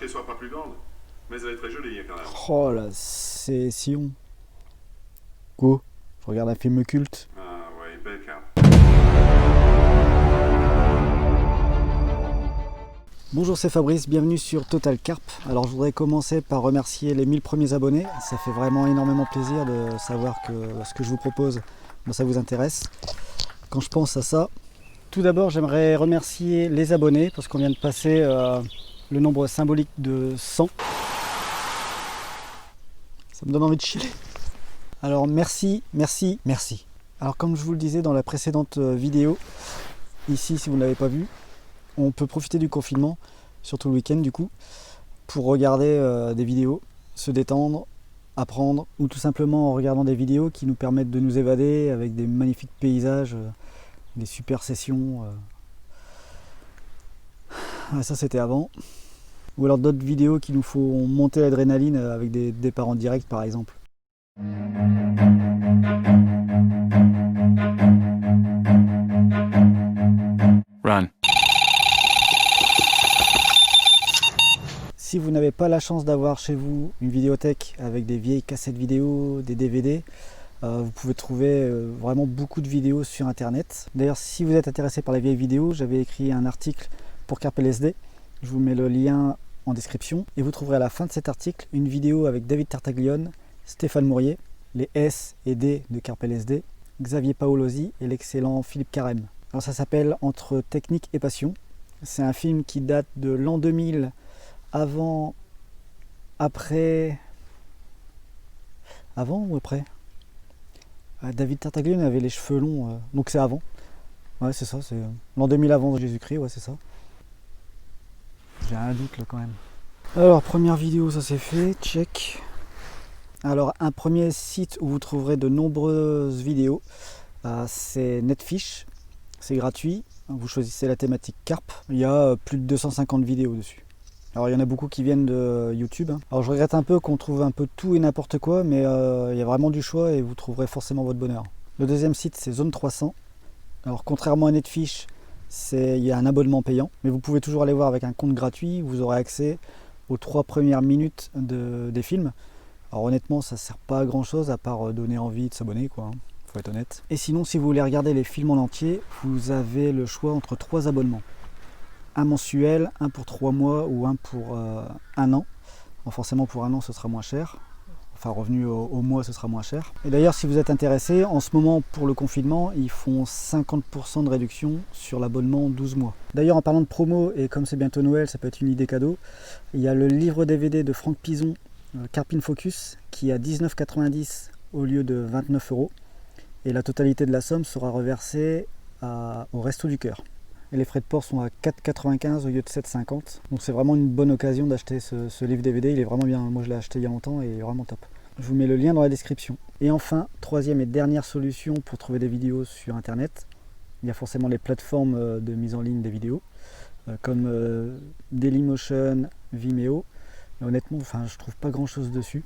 qu'elle soit pas plus grande, mais elle est très jolie quand même. Oh là, c'est Sion. Go, je regarde un film culte. Ah ouais, belle carte. Bonjour, c'est Fabrice, bienvenue sur Total Carp. Alors je voudrais commencer par remercier les 1000 premiers abonnés. Ça fait vraiment énormément plaisir de savoir que ce que je vous propose, ça vous intéresse. Quand je pense à ça, tout d'abord j'aimerais remercier les abonnés parce qu'on vient de passer le nombre symbolique de 100. Ça me donne envie de chier. Alors merci. Alors comme je vous le disais dans la précédente vidéo, ici si vous ne l'avez pas vu, on peut profiter du confinement, surtout le week-end du coup, pour regarder des vidéos, se détendre, apprendre, ou tout simplement en regardant des vidéos qui nous permettent de nous évader avec des magnifiques paysages, des super sessions. Ça c'était avant. Ou alors d'autres vidéos qui nous font monter l'adrénaline avec des départs en direct par exemple. Run. Si vous n'avez pas la chance d'avoir chez vous une vidéothèque avec des vieilles cassettes vidéo, des DVD, vous pouvez trouver vraiment beaucoup de vidéos sur internet. D'ailleurs, si vous êtes intéressé par les vieilles vidéos, j'avais écrit un article pour Carp LSD. Je vous mets le lien en description. Et vous trouverez à la fin de cet article une vidéo avec David Tartaglione, Stéphane Mourier, les S et D de Carp LSD, Xavier Paolozzi et l'excellent Philippe Carême. Alors ça s'appelle Entre technique et passion. C'est un film qui date de l'an 2000, avant ou après. David Tartaglione avait les cheveux longs, donc c'est avant. Ouais, c'est ça, c'est l'an 2000 avant Jésus-Christ, ouais, c'est ça. J'ai un doute là quand même. Alors, première vidéo, ça c'est fait, check. Alors, un premier site où vous trouverez de nombreuses vidéos, c'est Netfish. C'est gratuit, vous choisissez la thématique carpe. Il y a plus de 250 vidéos dessus. Alors il y en a beaucoup qui viennent de YouTube. Alors je regrette un peu qu'on trouve un peu tout et n'importe quoi, mais il y a vraiment du choix et vous trouverez forcément votre bonheur. Le deuxième site c'est Zone 300. Alors contrairement à Netfish, il y a un abonnement payant, mais vous pouvez toujours aller voir avec un compte gratuit, vous aurez accès aux 3 premières minutes des films. Alors honnêtement ça sert pas à grand chose à part donner envie de s'abonner quoi, faut être honnête. Et sinon si vous voulez regarder les films en entier, vous avez le choix entre 3 abonnements. Un mensuel, un pour 3 mois ou un pour 1 an. Bon, forcément pour 1 an ce sera moins cher. Enfin revenu au mois ce sera moins cher. Et d'ailleurs si vous êtes intéressé, en ce moment pour le confinement, ils font 50% de réduction sur l'abonnement 12 mois. D'ailleurs en parlant de promo, et comme c'est bientôt Noël, ça peut être une idée cadeau, il y a le livre DVD de Franck Pison, Carp in Focus, qui est à 19,90 au lieu de 29 €. Et la totalité de la somme sera reversée au Resto du Cœur. Et les frais de port sont à 4,95 au lieu de 7,50. Donc c'est vraiment une bonne occasion d'acheter ce livre DVD, il est vraiment bien. Moi je l'ai acheté il y a longtemps et il est vraiment top. Je vous mets le lien dans la description. Et enfin, troisième et dernière solution pour trouver des vidéos sur internet. Il y a forcément les plateformes de mise en ligne des vidéos, comme Dailymotion, Vimeo. Et honnêtement, je trouve pas grand chose dessus.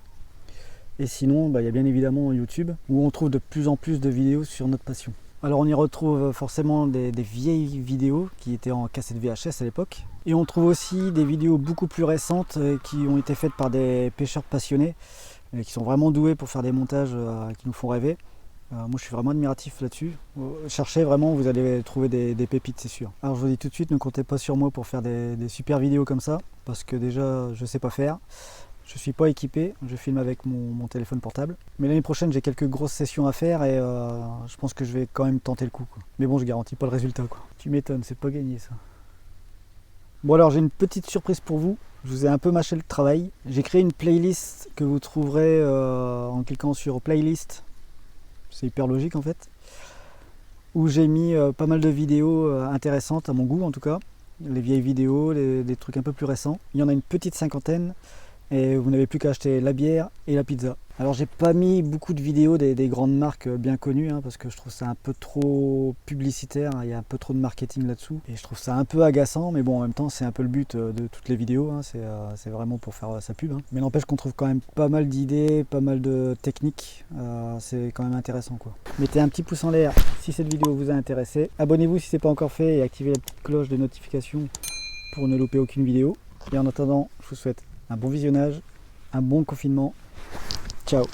Et sinon, il y a bien évidemment YouTube, où on trouve de plus en plus de vidéos sur notre passion. Alors on y retrouve forcément des vieilles vidéos qui étaient en cassette VHS à l'époque. Et on trouve aussi des vidéos beaucoup plus récentes qui ont été faites par des pêcheurs passionnés, qui sont vraiment doués pour faire des montages qui nous font rêver. Moi je suis vraiment admiratif là-dessus. Cherchez vraiment, vous allez trouver des pépites, c'est sûr. Alors je vous dis tout de suite, ne comptez pas sur moi pour faire des super vidéos comme ça, parce que déjà je sais pas faire. Je suis pas équipé, je filme avec mon téléphone portable. Mais l'année prochaine, j'ai quelques grosses sessions à faire et je pense que je vais quand même tenter le coup, quoi. Mais bon, je garantis pas le résultat, quoi. Tu m'étonnes, c'est pas gagné ça. Bon alors, j'ai une petite surprise pour vous. Je vous ai un peu mâché le travail. J'ai créé une playlist que vous trouverez en cliquant sur playlist. C'est hyper logique en fait. Où j'ai mis pas mal de vidéos intéressantes, à mon goût en tout cas. Les vieilles vidéos, des trucs un peu plus récents. Il y en a une petite cinquantaine. Et vous n'avez plus qu'à acheter la bière et la pizza. Alors j'ai pas mis beaucoup de vidéos des grandes marques bien connues parce que je trouve ça un peu trop publicitaire, il y a un peu trop de marketing là-dessous et je trouve ça un peu agaçant, mais bon en même temps c'est un peu le but de toutes les vidéos, c'est vraiment pour faire sa pub. Mais n'empêche qu'on trouve quand même pas mal d'idées, pas mal de techniques, c'est quand même intéressant quoi. Mettez un petit pouce en l'air si cette vidéo vous a intéressé, abonnez-vous si ce n'est pas encore fait et activez la petite cloche de notification pour ne louper aucune vidéo. Et en attendant, je vous souhaite un bon visionnage, un bon confinement. Ciao.